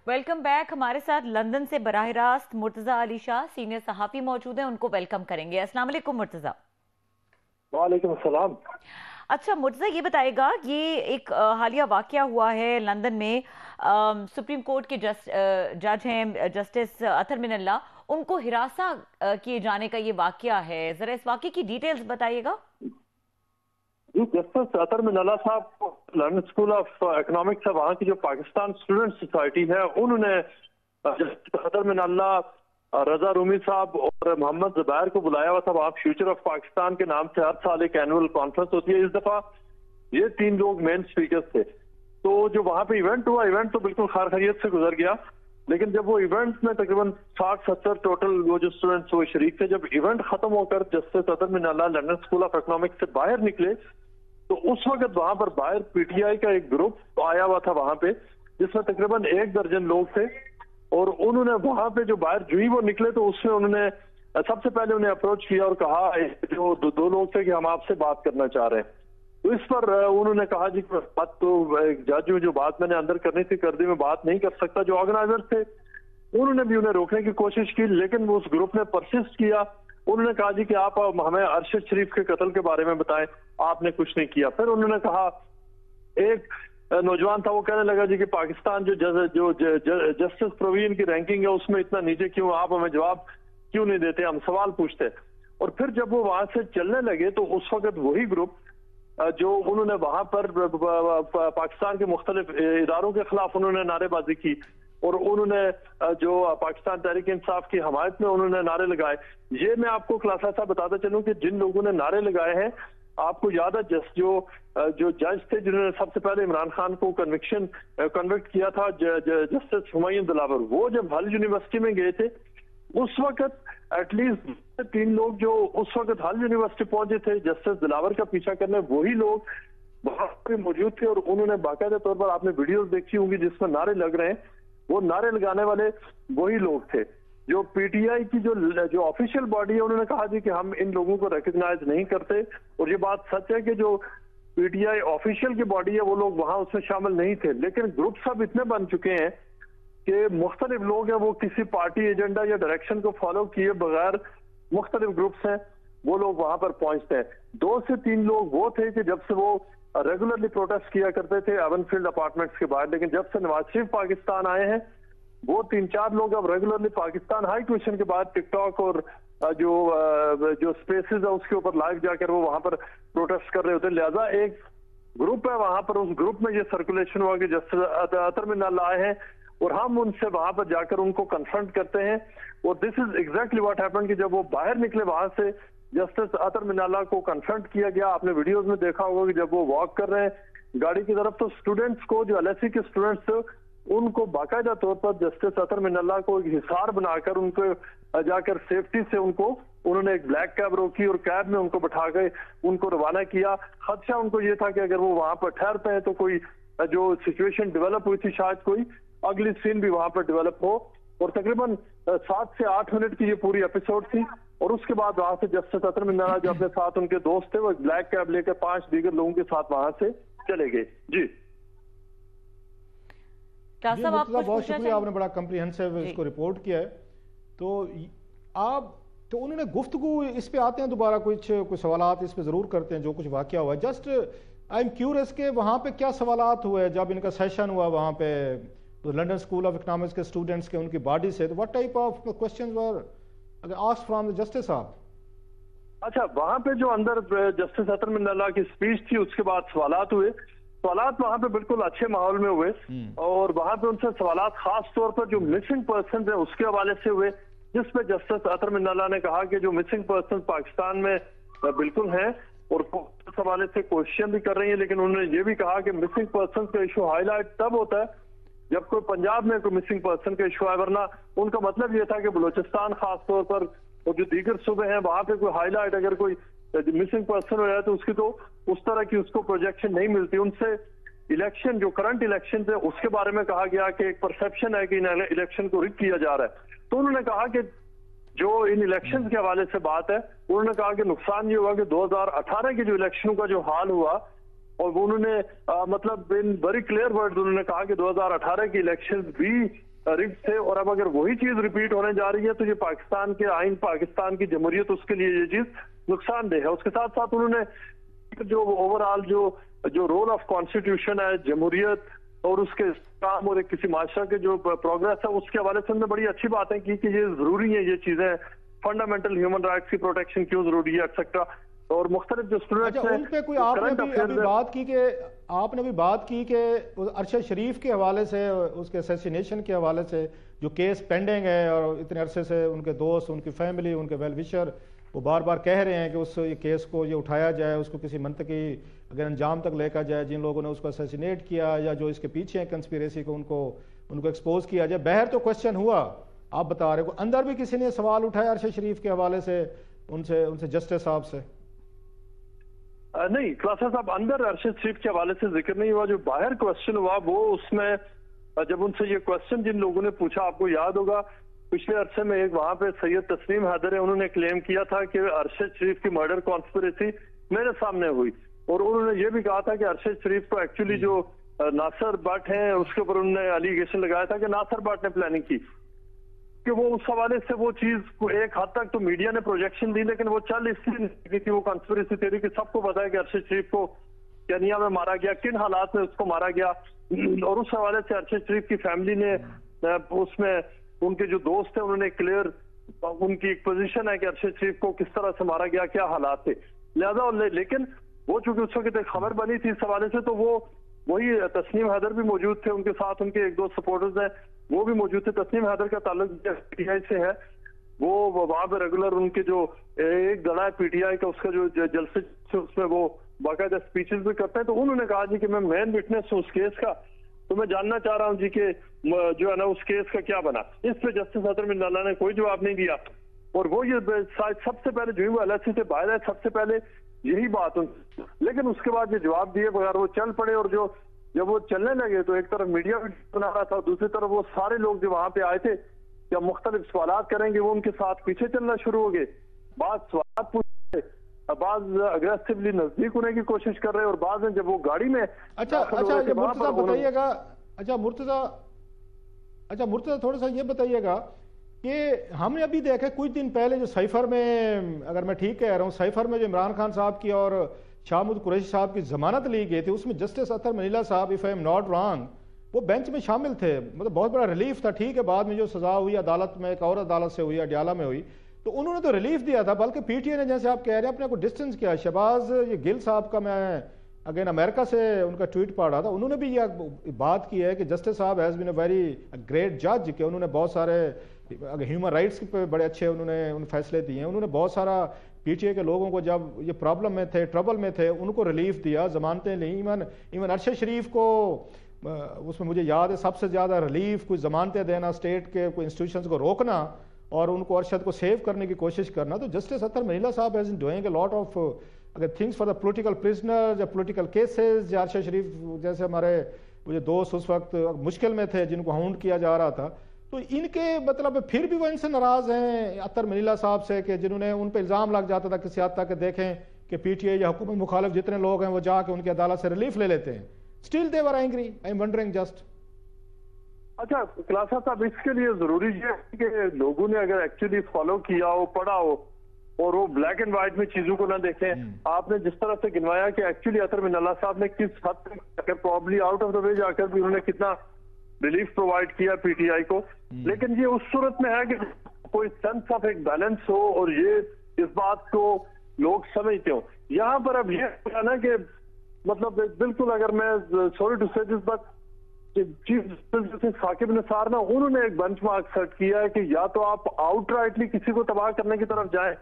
Welcome back. हमारे साथ London से बराह रास्त मुर्तजा अली शाह सीनियर सहाफ़ी मौजूद हैं, उनको वेलकम करेंगे। अस्सलाम वालेकुम मुर्तजा। वालेकुम अस्सलाम। अच्छा मुर्तजा, ये बताएगा, ये एक हालिया वाकया हुआ है लंदन में। सुप्रीम कोर्ट के जज हैं जस्टिस अतर मिनल्ला, उनको हिरासा किए जाने का ये वाकया है। जरा इस वाकये की डिटेल्स बताइएगा। जी, जस्टिस अतर मिनल्ला साहब लंदन स्कूल ऑफ इकोनॉमिक्स है, वहाँ की जो पाकिस्तान स्टूडेंट सोसाइटी है, उन्होंने जस्टिस अतर मिनल्ला, रजा रूमी साहब और मोहम्मद जुबैर को बुलाया हुआ था। वहाँ फ्यूचर ऑफ पाकिस्तान के नाम से हर साल एक एनुअल कॉन्फ्रेंस होती है। इस दफा ये 3 लोग मेन स्पीकर्स थे। तो जो वहाँ पे इवेंट हुआ, इवेंट तो बिल्कुल खैर खैरियत से गुजर गया, लेकिन जब वो इवेंट में तकरीबन 60-70 टोटल वो जो स्टूडेंट्स वो शरीक थे, जब इवेंट खत्म होकर justice Athar Minallah London School of Economics से बाहर निकले, तो उस वक्त वहां पर बाहर पीटीआई का एक ग्रुप आया हुआ था वहां पे, जिसमें तकरीबन 1 दर्जन लोग थे। और उन्होंने वहां पे जो बाहर जो ही वो निकले, तो उसमें उन्होंने सबसे पहले उन्हें अप्रोच किया और कहा, जो दो लोग थे, कि हम आपसे बात करना चाह रहे हैं। तो इस पर उन्होंने कहा, जी बात तो जज जो बात मैंने अंदर करनी थी कर दी, मैं बात नहीं कर सकता। जो ऑर्गेनाइजर थे उन्होंने भी उन्हें रोकने की कोशिश की, लेकिन वो उस ग्रुप ने परसिस्ट किया। उन्होंने कहा, जी कि आप हमें अरशद शरीफ के कत्ल के बारे में बताएं, आपने कुछ नहीं किया। फिर उन्होंने कहा, एक नौजवान था, वो कहने लगा, जी कि पाकिस्तान जो जस्टिस प्रवीण की रैंकिंग है उसमें इतना नीचे क्यों, आप हमें जवाब क्यों नहीं देते, हम सवाल पूछते। और फिर जब वो वहां से चलने लगे, तो उस वक्त वही ग्रुप जो उन्होंने वहां पर पाकिस्तान के मुख्तलिफ इदारों के खिलाफ उन्होंने नारेबाजी की, और उन्होंने जो पाकिस्तान तहरीक इंसाफ की हमायत में उन्होंने नारे लगाए। ये मैं आपको खुलासा सा बताता चलूं कि जिन लोगों ने नारे लगाए हैं, आपको याद है जो जज थे जिन्होंने सबसे पहले इमरान खान को कन्विक्ट किया था, जस्टिस हुमायूं दिलावर, वो जब हल यूनिवर्सिटी में गए थे, उस वक्त एटलीस्ट 3 लोग जो उस वक्त हल यूनिवर्सिटी पहुंचे थे जस्टिस दिलावर का पीछा करने, वही लोग वहां पर मौजूद थे। और उन्होंने बाकायदा तौर पर, आपने वीडियोस देखी होंगी जिसमें नारे लग रहे हैं, वो नारे लगाने वाले वही लोग थे। जो पीटीआई की जो ऑफिशियल बॉडी है, उन्होंने कहा, जी कि हम इन लोगों को रिकॉग्नाइज नहीं करते। और ये बात सच है कि जो पीटीआई ऑफिशियल की बॉडी है, वो लोग वहां उसमें शामिल नहीं थे, लेकिन ग्रुप सब इतने बन चुके हैं कि मुख्तलिफ लोग हैं, वो किसी पार्टी एजेंडा या डायरेक्शन को फॉलो किए बगैर, मुख्तलिफ ग्रुप्स हैं, वो लोग वहां पर पहुंचते हैं। 2 से 3 लोग वो थे कि जब से वो रेगुलरली प्रोटेस्ट किया करते थे एवनफील्ड अपार्टमेंट्स के बाहर, लेकिन जब से नवाज शरीफ पाकिस्तान आए हैं, वो 3-4 लोग अब रेगुलरली पाकिस्तान हाई कमीशन के बाद टिकटॉक और जो स्पेसेस है उसके ऊपर लाइव जाकर वो वहां पर प्रोटेस्ट कर रहे होते। लिहाजा एक ग्रुप है वहां पर, उस ग्रुप में ये सर्कुलेशन हुआ कि जस्टिस अतर मिनल्ला आए हैं, और हम उनसे वहां पर जाकर उनको कन्फ्रंट करते हैं। और this is exactly what happened कि जब वो बाहर निकले वहां से, जस्टिस अतर मिनल्ला को कन्फ्रंट किया गया। आपने वीडियोस में देखा होगा कि जब वो वॉक कर रहे हैं गाड़ी की तरफ, तो स्टूडेंट्स को, जो एलएससी के स्टूडेंट्स थे, उनको बाकायदा तौर पर जस्टिस अतर मिनल्ला को एक हिसार बनाकर उनको जाकर सेफ्टी से उन्होंने एक ब्लैक कैब रोकी और कैब में उनको बैठा के उनको रवाना किया। खदशा उनको ये था कि अगर वो वहां पर ठहरते हैं तो कोई जो सिचुएशन डेवलप हुई थी, शायद कोई अगली सीन भी वहां पर डेवलप हो। और तकरीबन 7 से 8 मिनट की ये पूरी एपिसोड थी। और उसके बाद वहां से जस्टिस अतर मिनल्ला जो अपने साथ उनके दोस्त थे, वो एक ब्लैक कैब लेकर 5 दीगर लोगों के साथ वहां से चले गए। जी बहुत शुक्रिया, आपने बड़ा कम्प्रिहेंसिव इसको रिपोर्ट किया है। तो उन्होंने गुफ्तगू इस पे आते हैं दोबारा, कुछ सवालात इस पे जरूर करते हैं जो कुछ वाकया हुआ है। जस्ट आई एम क्यूरियस के वहाँ पे क्या सवालात हुए जब इनका सेशन हुआ वहाँ पे लंदन स्कूल ऑफ इकोनॉमिक्स के स्टूडेंट्स के, उनकी बॉडी से, तो what type of questions were asked from the justice साहब? अच्छा, वहां पे जो अंदर जस्टिस अतर मिनल्ला की स्पीच थी, उसके बाद सवालात हुए। सवालात वहां पे बिल्कुल अच्छे माहौल में हुए, और वहां पे उनसे सवालात खास तौर पर जो मिसिंग पर्सन है उसके हवाले से हुए, जिसमें जस्टिस अतर मिनल्ला ने कहा कि जो मिसिंग पर्सन पाकिस्तान में बिल्कुल हैं, और उस हवाले से क्वेश्चन भी कर रही है, लेकिन उन्होंने ये भी कहा कि मिसिंग पर्सन का इशू हाईलाइट तब होता है जब कोई पंजाब में कोई मिसिंग पर्सन का इशू है, वरना उनका मतलब ये था कि बलूचिस्तान खास तौर पर और जो दीगर सूबे हैं वहां पे कोई हाईलाइट अगर कोई मिसिंग पर्सन हो जाए तो उसकी तो उस तरह की उसको प्रोजेक्शन नहीं मिलती। उनसे इलेक्शन, जो करंट इलेक्शन है उसके बारे में कहा गया कि एक परसेप्शन है कि इन इलेक्शन को रिग किया जा रहा है। तो उन्होंने कहा कि जो इन इलेक्शन के हवाले से बात है, उन्होंने कहा कि नुकसान ये हुआ कि 2018 के जो इलेक्शनों का जो हाल हुआ, और उन्होंने मतलब इन वेरी क्लियर वर्ड उन्होंने कहा कि 2018 के इलेक्शन भी रिग्ड थे, और अब अगर वही चीज रिपीट होने जा रही है तो ये पाकिस्तान के आइन, पाकिस्तान की जमहूरियत, उसके लिए ये चीज नुकसानदेह है। उसके साथ साथ उन्होंने जो ओवरऑल जो रोल ऑफ कॉन्स्टिट्यूशन है, जमहूरियत और उसके काम और किसी माशरा के जो प्रोग्रेस है, उसके हवाले से उन्होंने बड़ी अच्छी बातें की कि ये जरूरी है, ये चीजें, फंडामेंटल ह्यूमन राइट्स की प्रोटेक्शन क्यों जरूरी है, एक्सेट्रा। और मुख्तलिफ जो स्टूडेंट्स अच्छा, उन पे कोई आपने अभी बात की कि आपने भी बात की कि अरशद शरीफ के हवाले से, उसके असैसिनेशन के हवाले से जो केस पेंडिंग है, और इतने अरसे से उनके दोस्त, उनकी फैमिली, उनके वेल विशर वो बार बार कह रहे हैं कि उस ये केस को ये उठाया जाए, उसको किसी मंतकी अगर अंजाम तक लेकर जाए, जिन लोगों ने उसको असैसिनेट किया या जो इसके पीछे है कंस्पिरेसी को, उनको एक्सपोज किया जाए। बाहर तो क्वेश्चन हुआ, आप बता रहे हो, अंदर भी किसी ने सवाल उठाया अरशद शरीफ के हवाले से उनसे जस्टिस साहब से? नहीं क्लासा साहब, अंदर अरशद शरीफ के हवाले से जिक्र नहीं हुआ। जो बाहर क्वेश्चन हुआ वो उसमें जब उनसे ये क्वेश्चन जिन लोगों ने पूछा, आपको याद होगा पिछले अरसे में एक वहां पे सैयद तस्लीम हैदर है, उन्होंने क्लेम किया था कि अरशद शरीफ की मर्डर कॉन्स्पिरेसी मेरे सामने हुई, और उन्होंने ये भी कहा था कि अरशद शरीफ को एक्चुअली जो नासिर भट्ट है उसके ऊपर उन्होंने एलिगेशन लगाया था कि नासिर भट्ट ने प्लानिंग की, कि वो उस हवाले से वो चीज को एक हद तक तो मीडिया ने प्रोजेक्शन दी, लेकिन वो चल इसलिए नहीं थी, वो कॉन्स्पिरेसी थ्योरी कि सबको पता है कि अरशद शरीफ को केनिया में मारा गया, किन हालात में उसको मारा गया, और उस हवाले से अरशद शरीफ की फैमिली ने उसमें उनके जो दोस्त थे उन्होंने क्लियर उनकी एक पोजीशन है कि अरशद शरीफ को किस तरह से मारा गया, क्या हालात थे। लिहाजा लेकिन वो चूंकि उस वक्त एक खबर बनी थी इस हवाले से, तो वो वही तस्नीम हैदर भी मौजूद थे, उनके साथ उनके एक दो सपोर्टर्स हैं वो भी मौजूद थे। तस्नीम हैदर का ताल्लुक पीटीआई से है, वो वहां पे रेगुलर उनके जो एक दड़ा है पीटीआई का, उसका जो जलसे उसमें वो बाकायदा स्पीचेस भी करते हैं। तो उन्होंने कहा जी कि मैं मेन विटनेस हूँ उस केस का, तो मैं जानना चाह रहा हूँ जी कि जो है ना उस केस का क्या बना। इस पे जस्टिस अतर मिन्नाल्लाह ने कोई जवाब नहीं दिया, और वो ये सबसे पहले जो वो एलएससी से बाहर है, सबसे पहले यही बात, लेकिन उसके बाद ये जवाब दिए बगैर वो चल पड़े, और जब वो चलने लगे तो एक तरफ मीडिया भी बना रहा था, दूसरी तरफ वो सारे लोग जो वहां पे आए थे जब मुख्तलिफ सवालात करेंगे वो उनके साथ पीछे चलना शुरू हो गए, बाद सवाल पूछ, बाद अग्रेसिवली नजदीक होने की कोशिश कर रहे, और बाद में जब वो गाड़ी में अच्छा ये मुर्तजा बताइएगा, मुर्तजा थोड़ा सा ये बताइएगा कि हमने अभी देखा कुछ दिन पहले जो साइफर में, अगर मैं ठीक कह रहा हूँ, साइफर में जो इमरान खान साहब की और शाहमूद कुरैशी साहब की जमानत ली गई थी, उसमें जस्टिस अतर मनीला साहब, if I am not wrong, वो बेंच में शामिल थे। मतलब बहुत बड़ा रिलीफ था। ठीक है, बाद में जो सजा हुई अदालत में, एक और अदालत से हुई, अडयाला में हुई, तो उन्होंने तो रिलीफ दिया था, बल्कि पीटीए ने, जैसे आप कह रहे हैं, अपने को डिस्टेंस किया। शहबाज ये गिल साहब का मैं अगेन अमेरिका से उनका ट्वीट पढ़ रहा था, उन्होंने भी यह बात की है कि जस्टिस साहब has been a very great जज, कि उन्होंने बहुत सारे ह्यूमन राइट्स पे बड़े अच्छे उन्होंने फैसले दिए हैं। उन्होंने बहुत सारा पीटीए के लोगों को जब ये प्रॉब्लम में थे, ट्रबल में थे, उनको रिलीफ दिया, जमानतें ली। इवन अरशद शरीफ को उसमें मुझे याद है सबसे ज़्यादा रिलीफ, कुछ जमानतें देना, स्टेट के कोई इंस्टीट्यूशंस को रोकना और उनको अरशद को सेव करने की कोशिश करना। तो जस्टिस अतर मनीला साहब has been doing a lot of other things for the political prisoners या पोलिटिकल केसेस, या अरशद शरीफ जैसे हमारे मुझे दोस्त उस वक्त मुश्किल में थे जिनको हाउंड किया जा रहा था, तो इनके मतलब फिर भी वो इनसे नाराज हैं अतर मनीला साहब से, कि जिन्होंने उन पर इल्ज़ाम लग जाता था किसी हद तक कि देखें कि पीटीए या हुकूमत मुखालिफ जितने लोग हैं वो जाके उनकी अदालत से रिलीफ ले लेते हैं। Still they were angry, I am wondering just. अच्छा क्लासा साहब, इसके लिए जरूरी है कि लोगों ने अगर एक्चुअली फॉलो किया हो, पढ़ा हो, और वो ब्लैक एंड व्हाइट में चीजों को ना देखें। आपने जिस तरह से गिनवाया कि एक्चुअली अतर मिन्नाल्लाह साहब ने किस हद तक probably out of the way जाकर भी उन्होंने कितना रिलीफ प्रोवाइड किया पीटीआई को, लेकिन ये उस सूरत में है कि कोई सेंस ऑफ एक बैलेंस हो और ये इस बात को लोग समझते हो। यहाँ पर अब ये ना कि मतलब बिल्कुल, अगर मैं sorry to say this but chief justice Saqib Nisar ना, उन्होंने एक बेंचमार्क सेट किया है कि या तो आप आउटराइटली किसी को तबाह करने की तरफ जाएं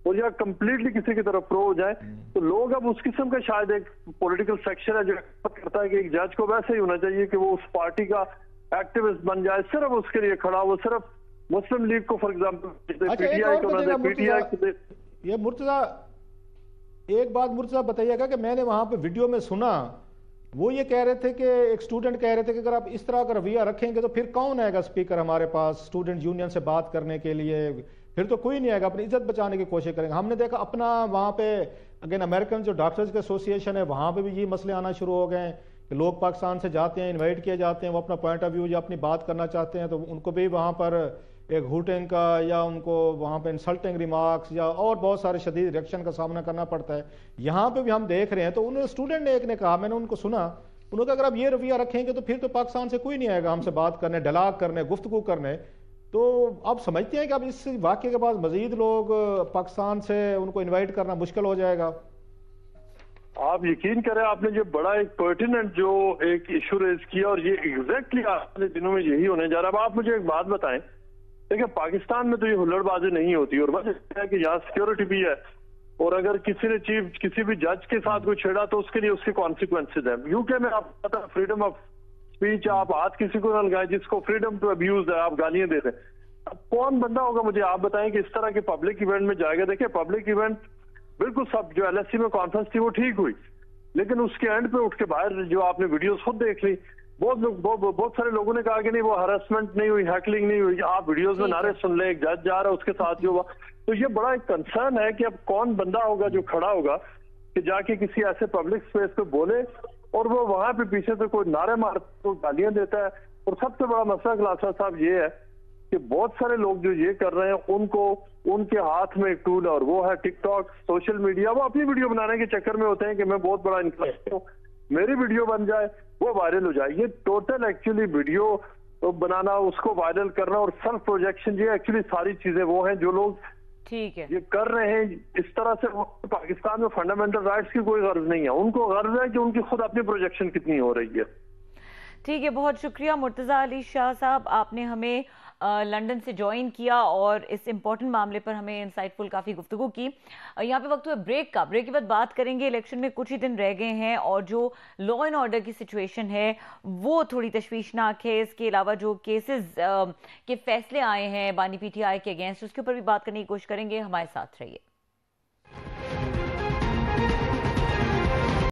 और या कंप्लीटली किसी की तरफ प्रो हो जाए। तो लोग अब उस किस्म का शायद एक पॉलिटिकल सेक्शन है जो करता है कि एक जज को वैसे ही होना चाहिए कि वो उस पार्टी का एक्टिविस्ट बन जाए, सिर्फ उसके लिए खड़ा हो, सिर्फ मुस्लिम लीग को फॉर एग्जाम्पल पीटीआई को पीटीआई। ये मुर्तजा एक बात मुर्तजा बताइएगा कि मैंने वहां पे वीडियो में सुना, वो ये कह रहे थे कि एक स्टूडेंट कह रहे थे कि अगर आप इस तरह का रवैया रखेंगे तो फिर कौन आएगा स्पीकर हमारे पास स्टूडेंट यूनियन से बात करने के लिए, फिर तो कोई नहीं आएगा, अपनी इज्जत बचाने की कोशिश करेंगे। हमने देखा अपना वहाँ पे अगेन अमेरिकन जो डॉक्टर्स के एसोसिएशन है वहाँ पे भी ये मसले आना शुरू हो गए कि लोग पाकिस्तान से जाते हैं, इनवाइट किए जाते हैं, वो अपना पॉइंट ऑफ व्यू या अपनी बात करना चाहते हैं तो उनको भी वहाँ पर एक हुटिंग का या उनको वहाँ पे इंसल्टिंग रिमार्क्स या और बहुत सारे शदीद रिएक्शन का सामना करना पड़ता है। यहाँ पे भी हम देख रहे हैं। तो उन स्टूडेंट ने एक ने कहा, मैंने उनको सुना, उन्होंने अगर आप ये रवैया रखेंगे तो फिर तो पाकिस्तान से कोई नहीं आएगा हमसे बात करने, डलाक करने, गुफ्तगू करने। तो आप समझते हैं कि अब इस वाक़े के बाद मजीद लोग पाकिस्तान से उनको इन्वाइट करना मुश्किल हो जाएगा? आप यकीन करें, आपने जो बड़ा एक पर्टिनेंट जो एक इशू रेज किया और ये एग्जैक्टली आने दिनों में यही होने जा रहा है। अब आप मुझे एक बात बताएं, देखिए पाकिस्तान में तो ये हुल्लड़बाजी नहीं होती और वजह है कि यहाँ सिक्योरिटी भी है और अगर किसी ने किसी भी जज के साथ कोई छेड़ा तो उसके लिए उसके कॉन्सिक्वेंसेज हैं। यूके में आपको पता है फ्रीडम ऑफ स्पीच, आप हाथ किसी को न लगाए, जिसको फ्रीडम टू अब्यूज है आप गालियां दे रहे हैं। अब कौन बंदा होगा, मुझे आप बताएं, कि इस तरह के पब्लिक इवेंट में जाएगा? देखिए पब्लिक इवेंट बिल्कुल सब जो LSE में कॉन्फ्रेंस थी वो ठीक हुई, लेकिन उसके एंड पे उठ के बाहर जो आपने वीडियोस खुद देख ली, बहुत सारे लोगों ने कहा कि नहीं वो हरासमेंट नहीं हुई, हैकलिंग नहीं हुई। आप वीडियोस में नारे सुन ले, एक जज जा रहा है उसके साथ जो हुआ। तो ये बड़ा एक कंसर्न है कि अब कौन बंदा होगा जो खड़ा होगा कि जाके किसी ऐसे पब्लिक स्पेस पे बोले और वो वहां पे पीछे से कोई नारे मार को गालियां देता है। और सबसे बड़ा मसला खलासा साहब ये है कि बहुत सारे लोग जो ये कर रहे हैं उनको उनके हाथ में एक टूल है और वो है टिकटॉक, सोशल मीडिया। वो अपनी वीडियो बनाने के चक्कर में होते हैं कि मैं बहुत बड़ा इन्फ्लुएंसर हूँ, मेरी वीडियो बन जाए, वो वायरल हो जाए। ये टोटल एक्चुअली वीडियो बनाना, उसको वायरल करना और सेल्फ प्रोजेक्शन, ये एक्चुअली सारी चीजें वो हैं जो लोग ठीक है ये कर रहे हैं। इस तरह से पाकिस्तान में फंडामेंटल राइट्स की कोई गर्ज नहीं है, उनको गर्ज है कि उनकी खुद अपनी प्रोजेक्शन कितनी हो रही है। ठीक है, बहुत शुक्रिया मुर्तज़ा अली शाह साहब, आपने हमें लंदन से ज्वाइन किया और इस इम्पोर्टेंट मामले पर हमें इंसाइटफुल काफ़ी गुफ्तगू की। यहाँ पे वक्त हुआ ब्रेक का, ब्रेक के बाद बात करेंगे। इलेक्शन में कुछ ही दिन रह गए हैं और जो लॉ एंड ऑर्डर की सिचुएशन है वो थोड़ी तशवीशनाक है। इसके अलावा जो केसेस के फैसले आए हैं बानी PTI के अगेंस्ट, उसके ऊपर भी बात करने की कोशिश करेंगे। हमारे साथ रहिए।